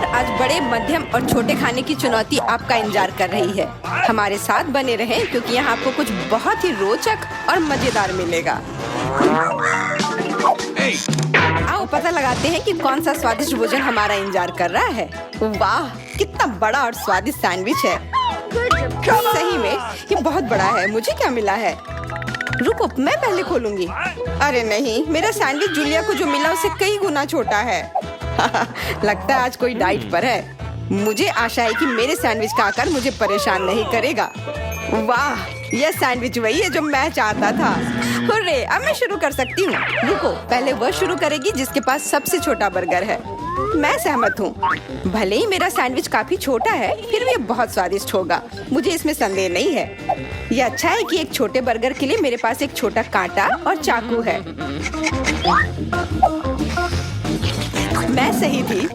पर आज बड़े, मध्यम और छोटे खाने की चुनौती आपका इंतजार कर रही है। हमारे साथ बने रहें क्योंकि यहाँ आपको कुछ बहुत ही रोचक और मजेदार मिलेगा। आओ पता लगाते हैं कि कौन सा स्वादिष्ट भोजन हमारा इंतजार कर रहा है। वाह, कितना बड़ा और स्वादिष्ट सैंडविच है। सही में ये बहुत बड़ा है। मुझे क्या मिला है? रुको, मैं पहले खोलूंगी। अरे नहीं, मेरा सैंडविच जूलिया को जो मिला उससे कई गुना छोटा है। लगता है आज कोई डाइट पर है। मुझे आशा है कि मेरे सैंडविच का आकार मुझे परेशान नहीं करेगा। वाह, यह सैंडविच वही है जो मैं चाहता था। हुर्रे, अब मैं शुरू कर सकती हूँ। रुको, पहले वह शुरू करेगी जिसके पास सबसे छोटा बर्गर है। मैं सहमत हूँ। भले ही मेरा सैंडविच काफी छोटा है, फिर भी बहुत स्वादिष्ट होगा। मुझे इसमें संदेह नहीं है। यह अच्छा है कि एक छोटे बर्गर के लिए मेरे पास एक छोटा कांटा और चाकू है। मैं सही थी।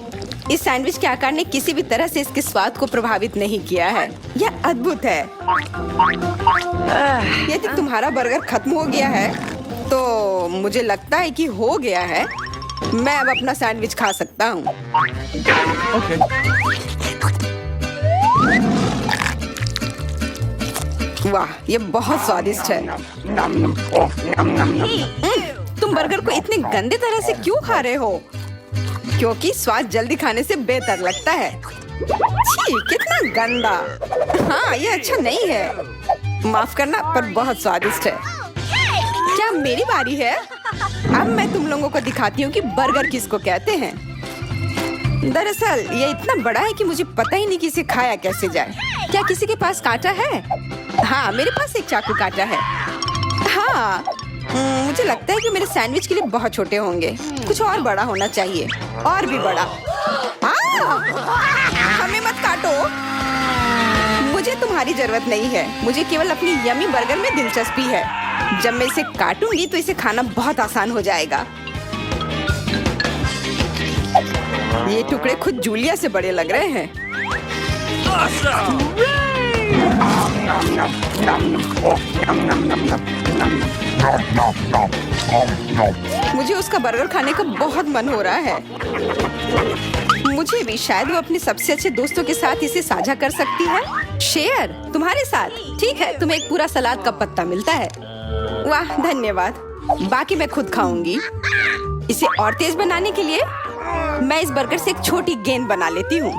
इस सैंडविच के आकार ने किसी भी तरह से इसके स्वाद को प्रभावित नहीं किया है। यह अद्भुत है। यदि तुम्हारा बर्गर खत्म हो गया है तो मुझे लगता है कि हो गया है। मैं अब अपना सैंडविच खा सकता हूँ। वाह, ये बहुत स्वादिष्ट है। तुम बर्गर को इतने गंदे तरह से क्यों खा रहे हो? क्योंकि स्वाद जल्दी खाने से बेहतर लगता है। छी, कितना गंदा। हाँ, ये अच्छा नहीं है। माफ करना, पर बहुत स्वादिष्ट है। क्या मेरी बारी है? अब मैं तुम लोगों को दिखाती हूँ कि बर्गर किसको कहते हैं। दरअसल ये इतना बड़ा है कि मुझे पता ही नहीं कि इसे खाया कैसे जाए। क्या किसी के पास कांटा है? हाँ, मेरे पास एक चाकू कांटा है। हाँ, मुझे लगता है कि मेरे सैंडविच के लिए बहुत छोटे होंगे। कुछ और बड़ा होना चाहिए, और भी बड़ा। हमें मत काटो। मुझे तुम्हारी जरूरत नहीं है। मुझे केवल अपनी यमी बर्गर में दिलचस्पी है। जब मैं इसे काटूंगी तो इसे खाना बहुत आसान हो जाएगा। ये टुकड़े खुद जूलिया से बड़े लग रहे हैं। मुझे उसका बर्गर खाने का बहुत मन हो रहा है। मुझे भी। शायद वो अपने सबसे अच्छे दोस्तों के साथ इसे साझा कर सकती है। शेयर तुम्हारे साथ? ठीक है, तुम्हें एक पूरा सलाद का पत्ता मिलता है। वाह, धन्यवाद। बाकी मैं खुद खाऊंगी। इसे और तेज बनाने के लिए मैं इस बर्गर से एक छोटी गेंद बना लेती हूँ।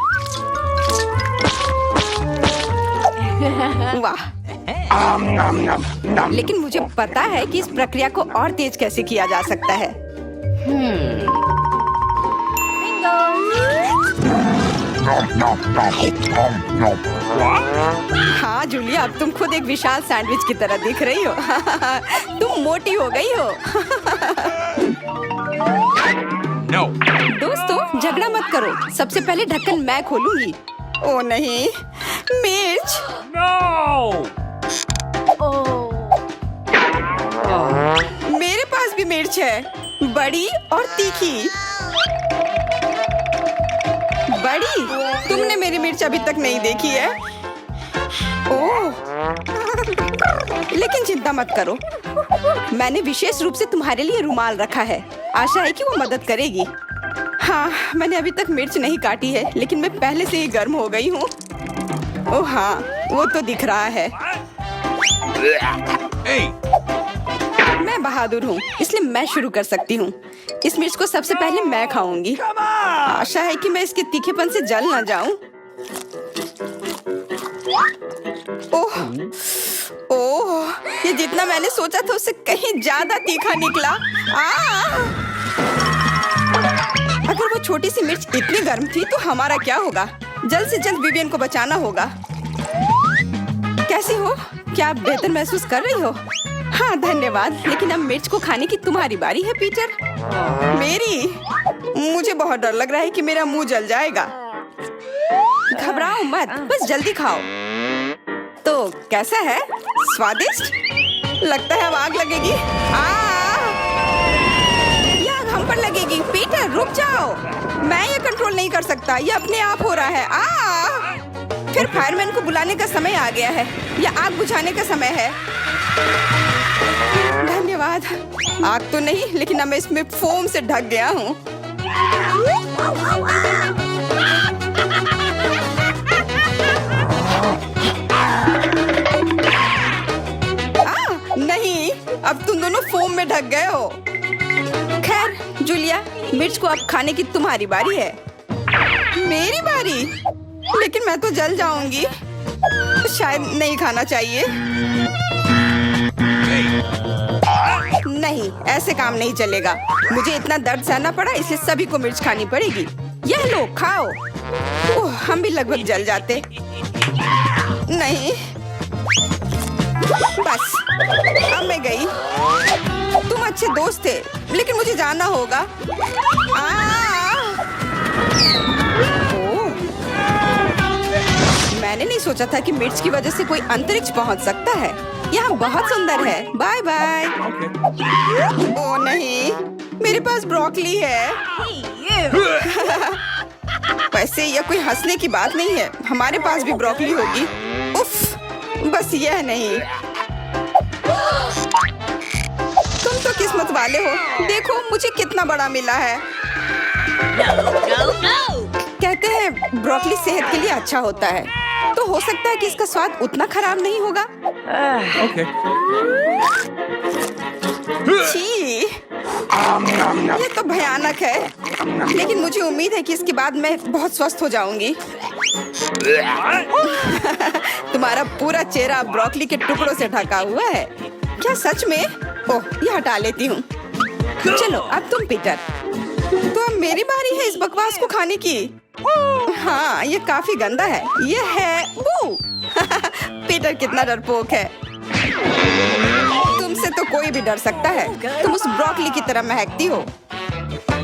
वाह, लेकिन मुझे पता है कि इस प्रक्रिया को और तेज कैसे किया जा सकता है। हाँ जूलिया, अब तुम खुद एक विशाल सैंडविच की तरह दिख रही हो। तुम मोटी हो गई हो। दोस्तों, झगड़ा मत करो। सबसे पहले ढक्कन मैं खोलूंगी। ओ नहीं, मिर्च। मेरे पास भी मिर्च है, बड़ी और तीखी। बड़ी? तुमने मेरी मिर्च अभी तक नहीं देखी है। ओह, लेकिन चिंता मत करो, मैंने विशेष रूप से तुम्हारे लिए रुमाल रखा है। आशा है कि वो मदद करेगी। हाँ, मैंने अभी तक मिर्च नहीं काटी है, लेकिन मैं पहले से ही गर्म हो गई हूँ। ओह हाँ, वो तो दिख रहा है। मैं बहादुर हूँ, इसलिए मैं शुरू कर सकती हूँ। इस मिर्च को सबसे पहले मैं खाऊंगी। आशा है कि मैं इसके तीखेपन से जल ना जाऊं। ओह, ओह, ये जितना मैंने सोचा था उससे कहीं ज्यादा तीखा निकला। अगर वो छोटी सी मिर्च इतनी गर्म थी तो हमारा क्या होगा? जल्द से जल्द विवियन को बचाना होगा। कैसी हो? क्या आप बेहतर महसूस कर रही हो? हाँ धन्यवाद, लेकिन अब मिर्च को खाने की तुम्हारी बारी है पीटर। मेरी? मुझे बहुत डर लग रहा है कि मेरा मुंह जल जाएगा। घबराओ मत, बस जल्दी खाओ। तो कैसा है? स्वादिष्ट? लगता है अब आग लगेगी। ये आग हम पर लगेगी। पीटर रुक जाओ, मैं ये कंट्रोल नहीं कर सकता। ये अपने आप हो रहा है। फिर फायरमैन को बुलाने का समय आ गया है। यह आग बुझाने का समय है। धन्यवाद। आग तो नहीं, लेकिन अब मैं इसमें फोम से ढक गया हूँ। थक गए हो। खैर जूलिया, मिर्च को अब खाने की तुम्हारी बारी है। मेरी बारी? लेकिन मैं तो जल जाऊंगी। शायद नहीं खाना चाहिए। नहीं, ऐसे काम नहीं चलेगा। मुझे इतना दर्द सहना पड़ा, इसलिए सभी को मिर्च खानी पड़ेगी। यह लो, खाओ। ओह, हम भी लगभग जल जाते। नहीं, बस अब मैं गई। तुम अच्छे दोस्त थे, लेकिन मुझे जाना होगा। ओह, मैंने नहीं सोचा था कि मिर्च की वजह से कोई अंतरिक्ष पहुंच सकता है। यहाँ बहुत सुंदर है। Bye bye. ओह नहीं, मेरे पास ब्रोकली है। वैसे यह कोई हंसने की बात नहीं है। हमारे पास भी ब्रोकली होगी। उफ, बस यह नहीं। तुम तो किस्मत वाले हो। देखो मुझे कितना बड़ा मिला है। कहते हैं ब्रोकली सेहत के लिए अच्छा होता है, तो हो सकता है कि इसका स्वाद उतना खराब नहीं होगा। छी, ये तो भयानक है, लेकिन मुझे उम्मीद है कि इसके बाद मैं बहुत स्वस्थ हो जाऊंगी। तुम्हारा पूरा चेहरा ब्रोकली के टुकड़ों से ढका हुआ है। क्या सच में? ओह, ये हटा लेती हूँ। चलो अब तुम पीटर। तो अब मेरी बारी है इस बकवास को खाने की। हाँ, ये काफी गंदा है। ये है बू। पीटर कितना डरपोक है। तुमसे तो कोई भी डर सकता है। तुम उस ब्रोकली की तरह महकती हो,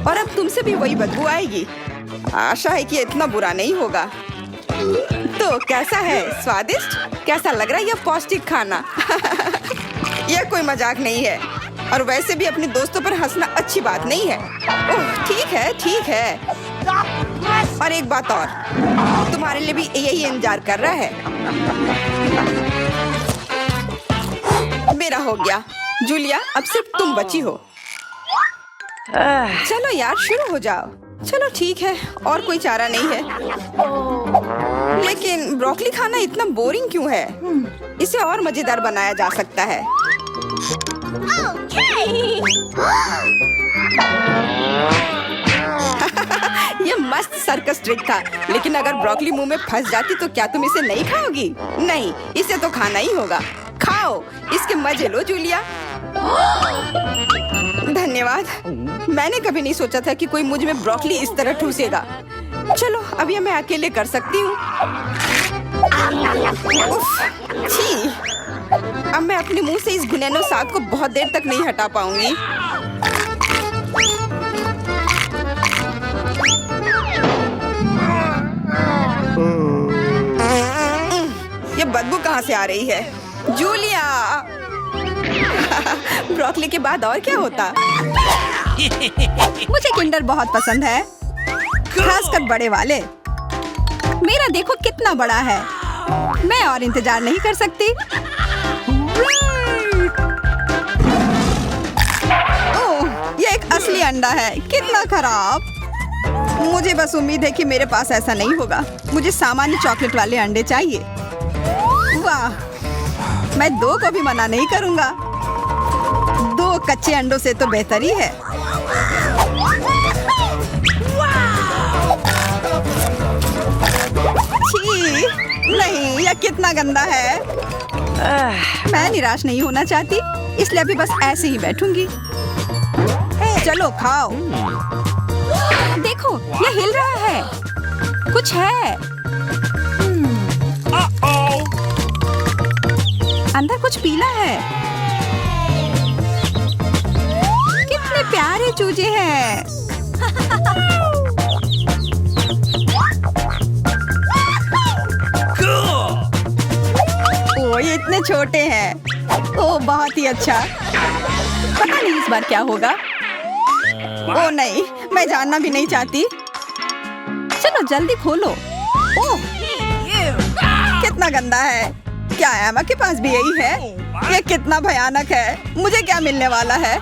और अब तुमसे भी वही बदबू आएगी। आशा है कि इतना बुरा नहीं होगा। तो कैसा है? स्वादिष्ट? कैसा लग रहा है यह पौष्टिक खाना? यह कोई मजाक नहीं है, और वैसे भी अपने दोस्तों पर हंसना अच्छी बात नहीं है। ओह, ठीक है, ठीक है। और एक बात और, तुम्हारे लिए भी यही इंतजार कर रहा है। मेरा हो गया। जूलिया, अब सिर्फ तुम बची हो। चलो यार, शुरू हो जाओ। चलो ठीक है, और कोई चारा नहीं है। लेकिन ब्रोकली खाना इतना बोरिंग क्यों है? इसे और मजेदार बनाया जा सकता है। ये मस्त सर्कस ट्रिक था, लेकिन अगर ब्रोकली मुंह में फंस जाती तो क्या तुम इसे नहीं खाओगी? नहीं, इसे तो खाना ही होगा। खाओ, इसके मजे लो जूलिया। धन्यवाद। मैंने कभी नहीं सोचा था कि कोई मुझ में ब्रोकली इस तरह ठूसेगा। चलो, अब ये मैं अकेले कर सकती हूँ। छी, अब मैं अपने मुंह से इस घुनैनो स्वाद को बहुत देर तक नहीं हटा पाऊंगी। ये बदबू कहाँ से आ रही है? जूलिया! ब्रोकली के बाद और क्या होता? मुझे किंडर बहुत पसंद है, खासकर बड़े वाले। मेरा देखो कितना बड़ा है। मैं और इंतजार नहीं कर सकती। ओह, ये एक असली अंडा है। कितना खराब। मुझे बस उम्मीद है कि मेरे पास ऐसा नहीं होगा। मुझे सामान्य चॉकलेट वाले अंडे चाहिए। वाह, मैं 2 को भी मना नहीं करूंगा। 2 कच्चे अंडों से तो बेहतर ही है। छी, नहीं, यह कितना गंदा है। मैं निराश नहीं होना चाहती, इसलिए अभी बस ऐसे ही बैठूंगी। चलो खाओ। देखो, यह हिल रहा है। कुछ है। अंदर कुछ पीला है। कितने प्यारे चूजे हैं। ओह, ये इतने छोटे हैं। ओह, बहुत ही अच्छा। पता नहीं इस बार क्या होगा। ओह नहीं, मैं जानना भी नहीं चाहती। चलो जल्दी खोलो। ओह, कितना गंदा है। क्या एमा के पास भी यही है? ये कितना भयानक है। मुझे क्या मिलने वाला है?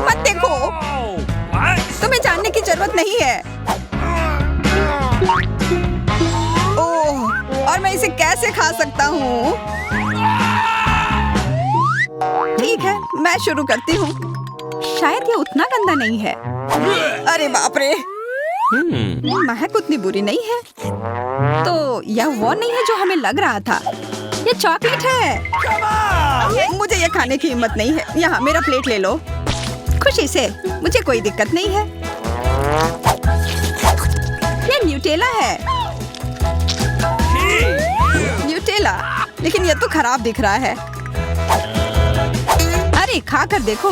मत देखो, तुम्हें जानने की जरूरत नहीं है। ओह, और मैं इसे कैसे खा सकता हूँ? ठीक है, मैं शुरू करती हूँ। शायद ये उतना गंदा नहीं है। अरे बाप रे, महक उतनी बुरी नहीं है। तो यह वो नहीं है जो हमें लग रहा था। ये चॉकलेट है। मुझे ये खाने की हिम्मत नहीं है। यहाँ मेरा प्लेट ले लो खुशी से, मुझे कोई दिक्कत नहीं है। ये न्यूटेला है। न्यूटेला, लेकिन ये तो खराब दिख रहा है। अरे खा कर देखो,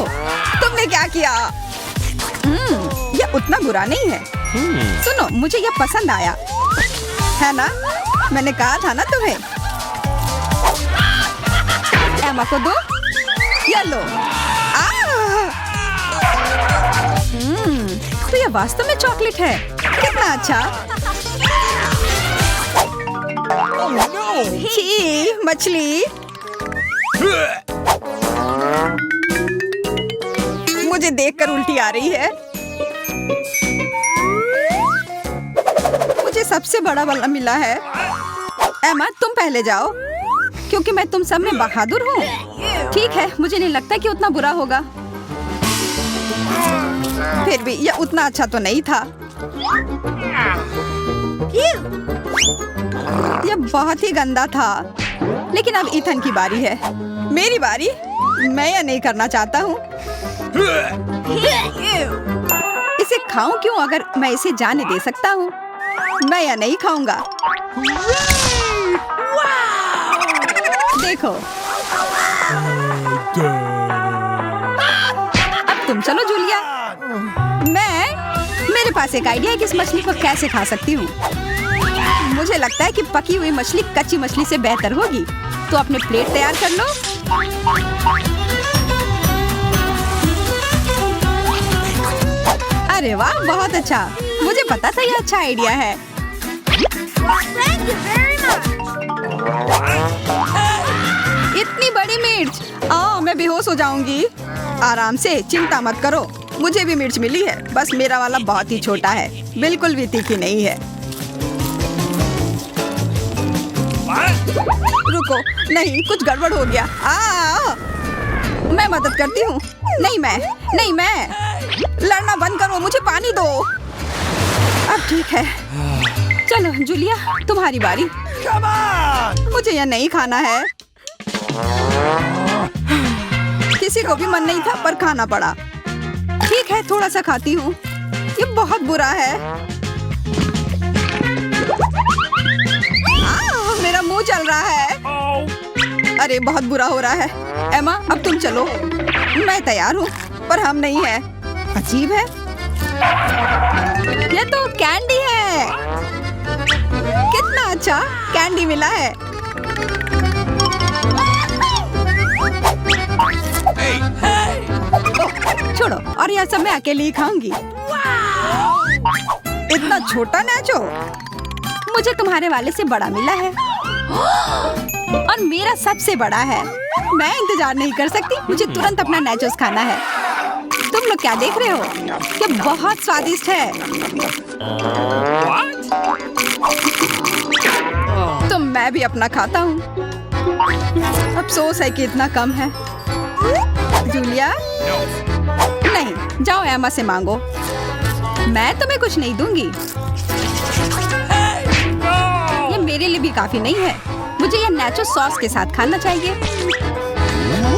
तुमने क्या किया? ये उतना बुरा नहीं है। सुनो, मुझे ये पसंद आया है ना, मैंने कहा था ना तुम्हें। एमा को दो, ये लो। तो ये वास्तव में चॉकलेट है, कितना अच्छा। छी, मछली। मुझे देखकर उल्टी आ रही है। मुझे सबसे बड़ा वाला मिला है। एमा, तुम पहले जाओ क्योंकि मैं तुम सब में बहादुर हूँ। ठीक है, मुझे नहीं लगता कि उतना बुरा होगा। फिर भी यह उतना अच्छा तो नहीं था। यह बहुत ही गंदा था। लेकिन अब इथन की बारी है। मेरी बारी। मैं यह नहीं करना चाहता हूँ। इसे खाऊं क्यों अगर मैं इसे जाने दे सकता हूँ? मैं यह नहीं खाऊंगा। देखो, अब तुम चलो जूलिया। मेरे पास एक आइडिया है कि इस मछली को कैसे खा सकती हूँ। मुझे लगता है कि पकी हुई मछली कच्ची मछली से बेहतर होगी। तो अपने प्लेट तैयार कर लो। अरे वाह, बहुत अच्छा। मुझे पता था यह अच्छा आइडिया है। इतनी बड़ी मिर्च, मैं बेहोश हो जाऊंगी। आराम से, चिंता मत करो। मुझे भी मिर्च मिली है, बस मेरा वाला बहुत ही छोटा है, बिल्कुल भी तीखी नहीं है। रुको, नहीं, कुछ गड़बड़ हो गया। मैं मदद करती हूँ। नहीं मैं। लड़ना बंद करो, मुझे पानी दो। अब ठीक है। चलो जूलिया, तुम्हारी बारी। मुझे यह नहीं खाना है। किसी को भी मन नहीं था पर खाना पड़ा। ठीक है, थोड़ा सा खाती हूँ। ये बहुत बुरा है। मेरा मुंह चल रहा है। अरे बहुत बुरा हो रहा है। एमा, अब तुम चलो। मैं तैयार हूँ, पर हम नहीं है। अजीब है। ये तो कैंडी है। कितना अच्छा कैंडी मिला है। छोड़ो, और यह सब मैं अकेले ही खाऊंगी। इतना छोटा नाचो। मुझे तुम्हारे वाले से बड़ा मिला है और मेरा सबसे बड़ा है। मैं इंतजार नहीं कर सकती, मुझे तुरंत अपना नैचोस खाना है। तुम लोग क्या देख रहे हो? ये बहुत स्वादिष्ट है। तो मैं भी अपना खाता हूँ। अफसोस है कि इतना कम है। जूलिया, नहीं, जाओ एमा से मांगो। मैं तुम्हें कुछ नहीं दूंगी। ये मेरे लिए भी काफी नहीं है। मुझे ये नाचो सॉस के साथ खाना चाहिए।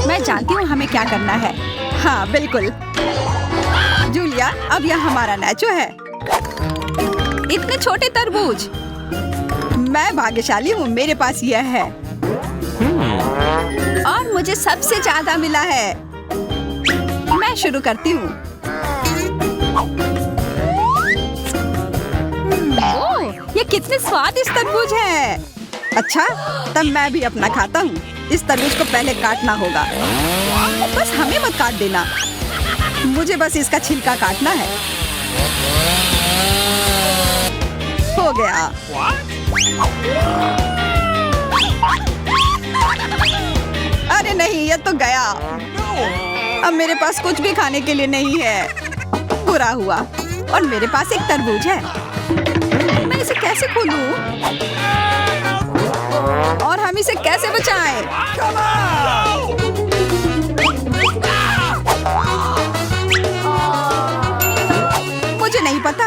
मैं जानती हूँ हमें क्या करना है। हाँ बिल्कुल। जूलिया, अब यह हमारा नाचो है। इतने छोटे तरबूज। मैं भाग्यशाली हूँ, मेरे पास यह है और मुझे सबसे ज्यादा मिला है। मैं शुरू करती हूँ। ओह, ये कितने स्वादिष्ट तरबूज है। अच्छा, तब मैं भी अपना खाता हूँ। इस तरबूज को पहले काटना होगा। बस हमें मत काट देना, मुझे बस इसका छिलका काटना है। हो गया। अरे नहीं, ये तो गया। अब मेरे पास कुछ भी खाने के लिए नहीं है। बुरा हुआ। और मेरे पास एक तरबूज है। मैं इसे कैसे खोलूं? और हम इसे कैसे बचाएं?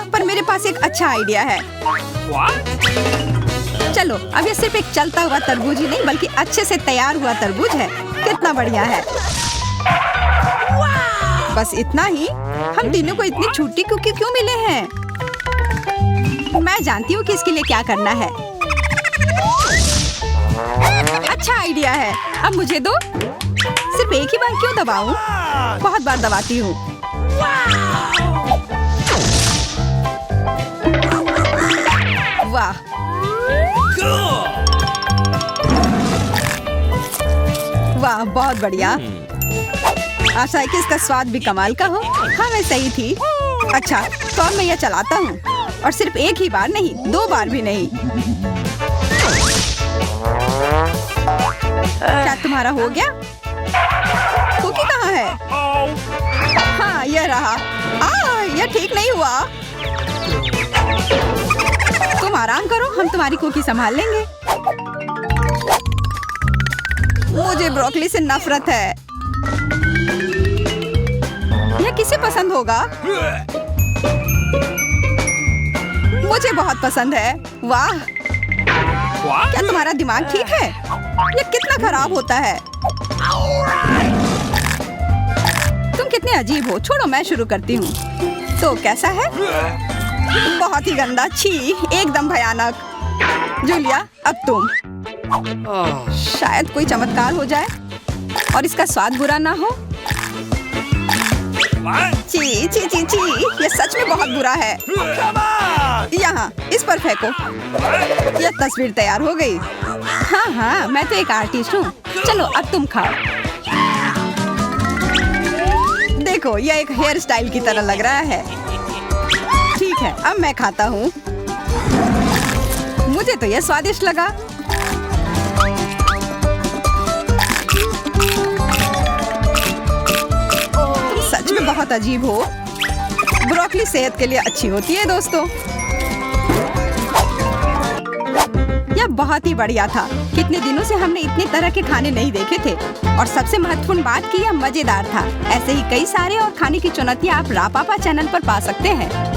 पर मेरे पास एक अच्छा आइडिया है। चलो, अब ये सिर्फ एक चलता हुआ तरबूज ही नहीं बल्कि अच्छे से तैयार हुआ तरबूज है। कितना बढ़िया है। बस इतना ही। हम तीनों को इतनी छोटी कुकी क्यों मिले हैं? मैं जानती हूँ कि इसके लिए क्या करना है। अच्छा आइडिया है। अब मुझे दो। सिर्फ एक ही बार क्यों दबाऊं? बहुत बार दबाती हूँ। वाह, वाह, बहुत बढ़िया। आशा है कि इसका स्वाद भी कमाल का हो। हाँ, मैं सही थी। अच्छा, तो अब मैं यह चलाता हूँ, और सिर्फ एक ही बार नहीं, 2 बार भी नहीं। क्या तुम्हारा हो गया? कुकी कहाँ है? हाँ, यह रहा। यह ठीक नहीं हुआ। तुम आराम करो, हम तुम्हारी कुकी संभाल लेंगे। मुझे ब्रोकली से नफरत है। यह किसे पसंद होगा? मुझे बहुत पसंद है। वाह, क्या तुम्हारा दिमाग ठीक है? यह कितना खराब होता है। तुम कितने अजीब हो। छोड़ो, मैं शुरू करती हूँ। तो कैसा है? बहुत ही गंदा। छी, एकदम भयानक। जूलिया, अब तुम। शायद कोई चमत्कार हो जाए और इसका स्वाद बुरा ना हो। ची ची ची ची, ये सच में बहुत बुरा है। यहाँ, इस पर फेंको। यह तस्वीर तैयार हो गई। हाँ हाँ, मैं तो एक आर्टिस्ट हूँ। चलो, अब तुम खाओ। देखो, यह एक हेयर स्टाइल की तरह लग रहा है। ठीक है, अब मैं खाता हूँ। मुझे तो यह स्वादिष्ट लगा। तुम सच में बहुत अजीब हो। ब्रोकली सेहत के लिए अच्छी होती है दोस्तों। यह बहुत ही बढ़िया था। कितने दिनों से हमने इतने तरह के खाने नहीं देखे थे, और सबसे महत्वपूर्ण बात कि यह मजेदार था। ऐसे ही कई सारे और खाने की चुनौतियाँ आप रापापा चैनल पर पा सकते हैं।